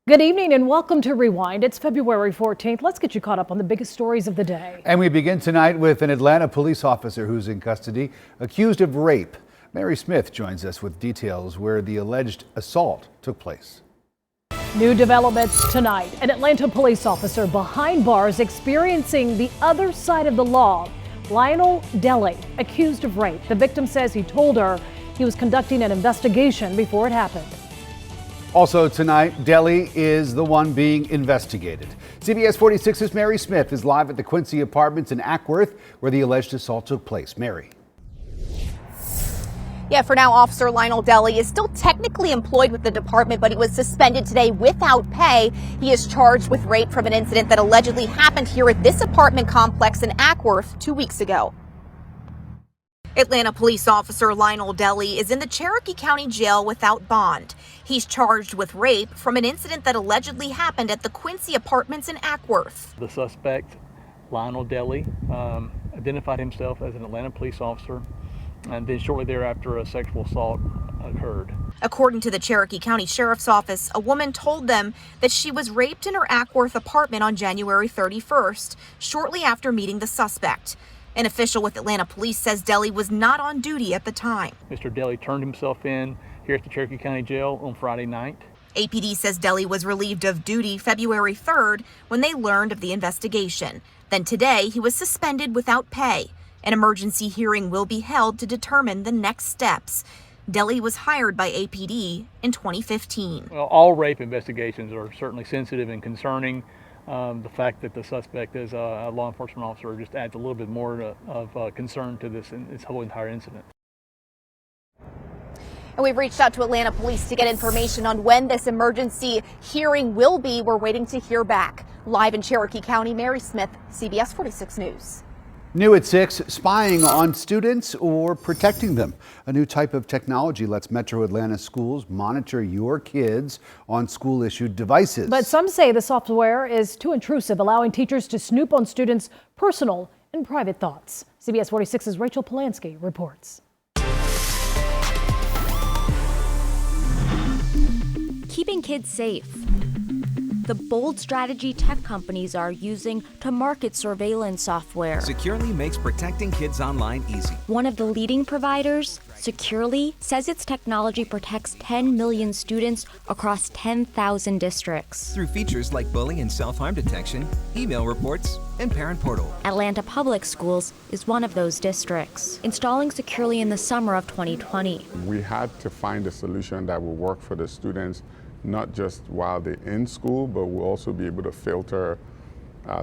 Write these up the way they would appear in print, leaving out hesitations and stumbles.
Good evening and welcome to Rewind. It's February 14th. Let's get you caught up on the biggest stories of the day. And we begin tonight with an Atlanta police officer who's in custody, accused of rape. Mary Smith joins us with details where the alleged assault took place. New developments tonight. An Atlanta police officer behind bars experiencing the other side of the law. Lionel Deli, accused of rape. The victim says he told her he was conducting an investigation before it happened. Also tonight, Deli is the one being investigated. CBS 46's Mary Smith is live at the Quincy Apartments in Acworth, where the alleged assault took place. Mary. Yeah, for now, Officer Lionel Deli is still technically employed with the department, but he was suspended today without pay. He is charged with rape from an incident that allegedly happened here at this apartment complex in Acworth 2 weeks ago. Atlanta police officer Lionel Deli is in the Cherokee County Jail without bond. He's charged with rape from an incident that allegedly happened at the Quincy Apartments in Acworth. The suspect, Lionel Deli, identified himself as an Atlanta police officer, and then shortly thereafter a sexual assault occurred. According to the Cherokee County Sheriff's Office, a woman told them that she was raped in her Acworth apartment on January 31st, shortly after meeting the suspect. An official with Atlanta Police says Deli was not on duty at the time. Mr. Deli turned himself in here at the Cherokee County Jail on Friday night. APD says Deli was relieved of duty February 3rd when they learned of the investigation. Then today, he was suspended without pay. An emergency hearing will be held to determine the next steps. Deli was hired by APD in 2015. Well, all rape investigations are certainly sensitive and concerning. The fact that the suspect is a law enforcement officer just adds a little bit more of concern to this whole entire incident. And we've reached out to Atlanta Police to get information on when this emergency hearing will be. We're waiting to hear back. Live in Cherokee County, Mary Smith, CBS 46 News. New at 6, spying on students or protecting them. A new type of technology lets Metro Atlanta schools monitor your kids on school-issued devices. But some say the software is too intrusive, allowing teachers to snoop on students' personal and private thoughts. CBS 46's Rachel Polanski reports. Keeping kids safe. The bold strategy tech companies are using to market surveillance software. Securely makes protecting kids online easy. One of the leading providers, Securely, says its technology protects 10 million students across 10,000 districts. Through features like bullying and self-harm detection, email reports, and parent portal. Atlanta Public Schools is one of those districts, installing Securely in the summer of 2020. We had to find a solution that will work for the students, not just while they're in school, but we'll also be able to filter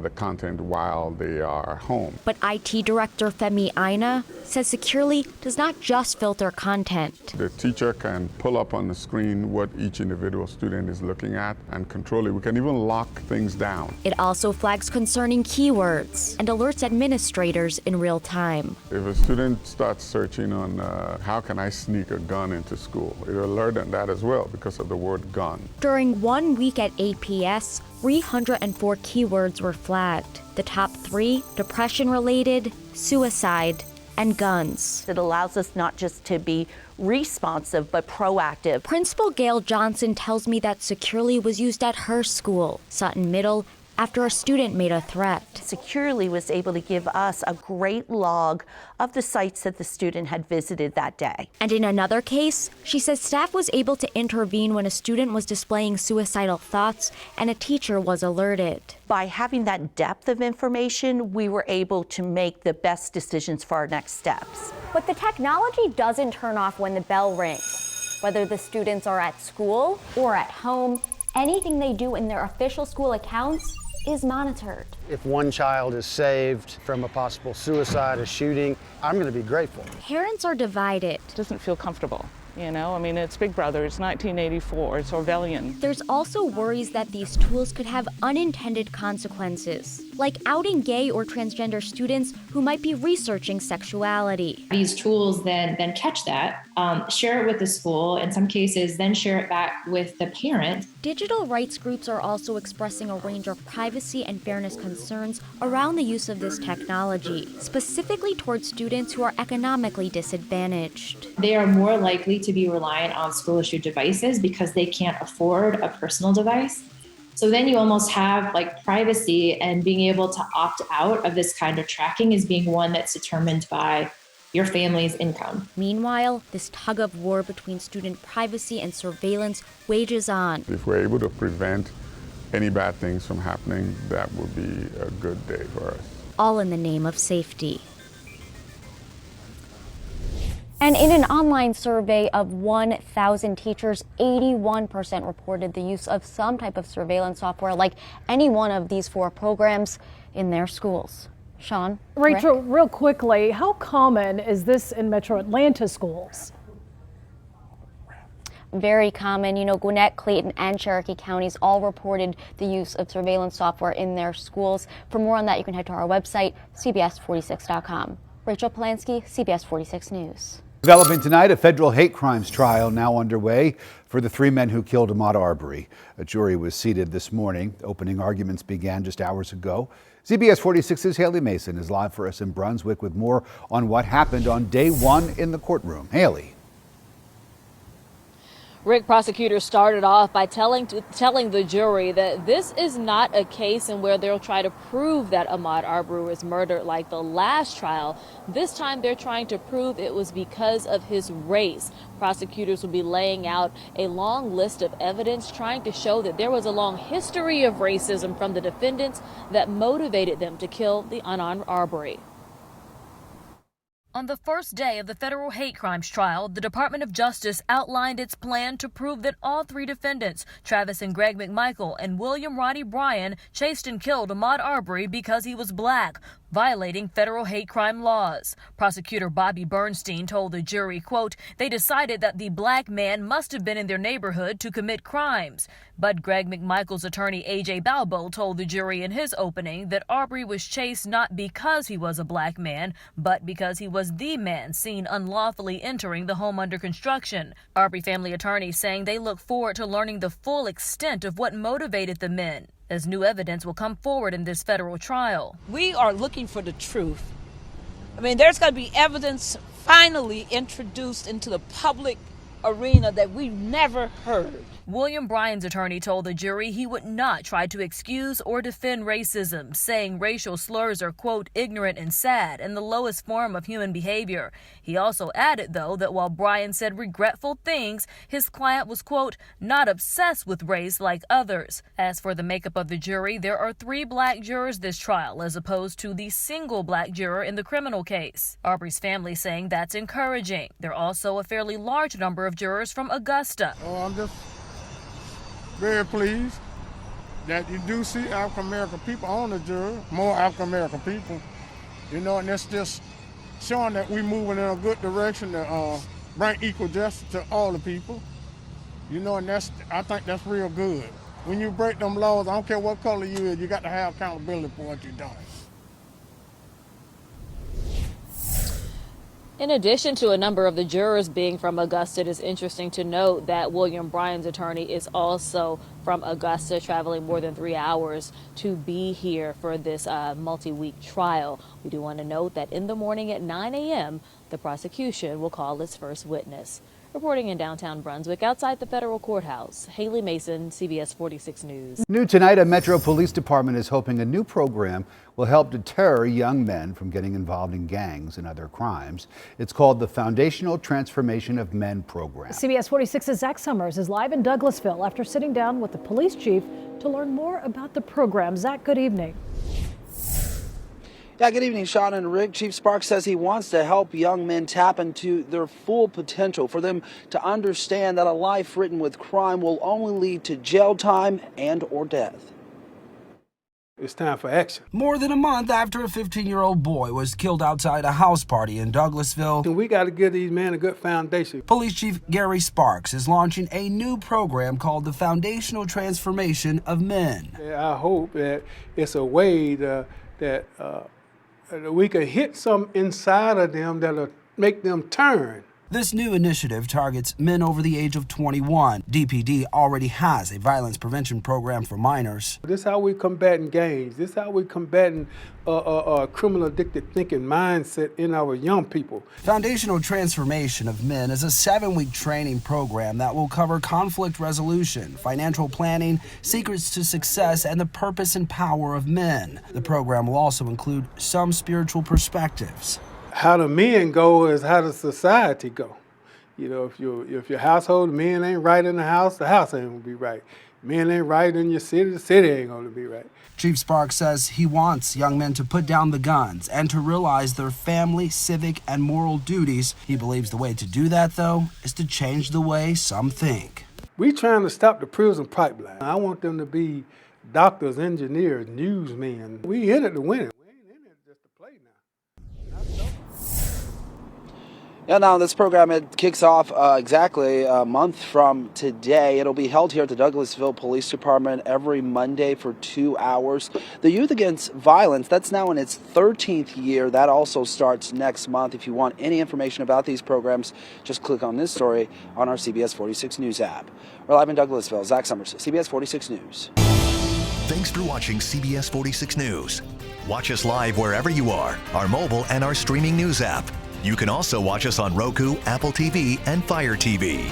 the content while they are home. But IT Director Femi Aina says Securely does not just filter content. The teacher can pull up on the screen what each individual student is looking at and control it. We can even lock things down. It also flags concerning keywords and alerts administrators in real time. If a student starts searching on how can I sneak a gun into school, it'll alert them that as well because of the word gun. During 1 week at APS, 304 keywords were flagged. The top 3, depression-related, suicide, and guns. It allows us not just to be responsive, but proactive. Principal Gail Johnson tells me that Securely was used at her school, Sutton Middle, after a student made a threat. Securely was able to give us a great log of the sites that the student had visited that day. And in another case, she says staff was able to intervene when a student was displaying suicidal thoughts and a teacher was alerted. By having that depth of information, we were able to make the best decisions for our next steps. But the technology doesn't turn off when the bell rings. Whether the students are at school or at home, anything they do in their official school accounts is monitored. If one child is saved from a possible suicide, a shooting, I'm going to be grateful. Parents are divided. It doesn't feel comfortable. You know, I mean, it's Big Brother, it's 1984, it's Orwellian. There's also worries that these tools could have unintended consequences, like outing gay or transgender students who might be researching sexuality. These tools then catch that, share it with the school, in some cases then share it back with the parent. Digital rights groups are also expressing a range of privacy and fairness concerns around the use of this technology, specifically towards students who are economically disadvantaged. They are more likely to to be reliant on school issued devices because they can't afford a personal device. So then you almost have like privacy, and being able to opt out of this kind of tracking is being one that's determined by your family's income. Meanwhile, this tug of war between student privacy and surveillance wages on. If we're able to prevent any bad things from happening, that would be a good day for us. All in the name of safety. And in an online survey of 1,000 teachers, 81% reported the use of some type of surveillance software like any one of these 4 programs in their schools. Sean? Rachel, real quickly, how common is this in Metro Atlanta schools? Very common. You know, Gwinnett, Clayton, and Cherokee counties all reported the use of surveillance software in their schools. For more on that, you can head to our website, CBS46.com. Rachel Polanski, CBS 46 News. Developing tonight, a federal hate crimes trial now underway for the 3 men who killed Ahmaud Arbery. A jury was seated this morning. Opening arguments began just hours ago. CBS 46's Haley Mason is live for us in Brunswick with more on what happened on day 1 in the courtroom. Haley. Rick, prosecutors started off by telling the jury that this is not a case in where they'll try to prove that Ahmaud Arbery was murdered like the last trial. This time they're trying to prove it was because of his race. Prosecutors will be laying out a long list of evidence trying to show that there was a long history of racism from the defendants that motivated them to kill the unarmed Arbery. On the first day of the federal hate crimes trial, the Department of Justice outlined its plan to prove that all 3 defendants, Travis and Greg McMichael and William Roddy Bryan, chased and killed Ahmaud Arbery because he was black, violating federal hate crime laws. Prosecutor Bobby Bernstein told the jury, quote, they decided that the black man must have been in their neighborhood to commit crimes. But Greg McMichael's attorney A.J. Balbo told the jury in his opening that Arbery was chased not because he was a black man, but because he was the man seen unlawfully entering the home under construction. Arbery family attorneys saying they look forward to learning the full extent of what motivated the men, as new evidence will come forward in this federal trial. We are looking for the truth. I mean, there's going to be evidence finally introduced into the public arena that we've never heard. William Bryan's attorney told the jury he would not try to excuse or defend racism, saying racial slurs are, quote, ignorant and sad and the lowest form of human behavior. He also added, though, that while Bryan said regretful things, his client was, quote, not obsessed with race like others. As for the makeup of the jury, there are 3 black jurors this trial, as opposed to the single black juror in the criminal case. Arbery's family saying that's encouraging. There are also a fairly large number of jurors from Augusta. I'm just very pleased that you do see African American people on the jury, more African American people, you know, and that's just showing that we're moving in a good direction to bring equal justice to all the people, you know, and I think that's real good. When you break them laws, I don't care what color you is, you got to have accountability for what you're doing. In addition to a number of the jurors being from Augusta, it is interesting to note that William Bryan's attorney is also from Augusta, traveling more than 3 hours to be here for this multi-week trial. We do want to note that in the morning at 9 a.m., the prosecution will call its first witness. Reporting in downtown Brunswick, outside the federal courthouse, Haley Mason, CBS 46 News. New tonight, a Metro Police Department is hoping a new program will help deter young men from getting involved in gangs and other crimes. It's called the Foundational Transformation of Men program. CBS 46's Zach Summers is live in Douglasville after sitting down with the police chief to learn more about the program. Zach, good evening. Yeah, good evening, Sean and Rick. Chief Sparks says he wants to help young men tap into their full potential, for them to understand that a life written with crime will only lead to jail time and or death. It's time for action. More than a month after a 15-year-old boy was killed outside a house party in Douglasville, we got to give these men a good foundation. Police Chief Gary Sparks is launching a new program called the Foundational Transformation of Men. I hope that it's a way that we can hit some inside of them that'll make them turn This new initiative targets men over the age of 21. DPD already has a violence prevention program for minors. This is how we combating gangs. This is how we combating criminal addicted thinking mindset in our young people. Foundational Transformation of Men is a 7-week training program that will cover conflict resolution, financial planning, secrets to success, and the purpose and power of men. The program will also include some spiritual perspectives. How the men go is how the society go. You know, if your household, men ain't right in the house ain't gonna be right. Men ain't right in your city, the city ain't gonna be right. Chief Sparks says he wants young men to put down the guns and to realize their family, civic, and moral duties. He believes the way to do that, though, is to change the way some think. We trying to stop the prison pipeline. I want them to be doctors, engineers, newsmen. We in it to win it. Yeah, now this program, it kicks off exactly a month from today. It'll be held here at the Douglasville Police Department every Monday for 2 hours. The Youth Against Violence, that's now in its 13th year. That also starts next month. If you want any information about these programs, just click on this story on our CBS 46 News app. We're live in Douglasville. Zach Summers, CBS 46 News. Thanks for watching CBS 46 News. Watch us live wherever you are, our mobile and our streaming news app. You can also watch us on Roku, Apple TV, and Fire TV.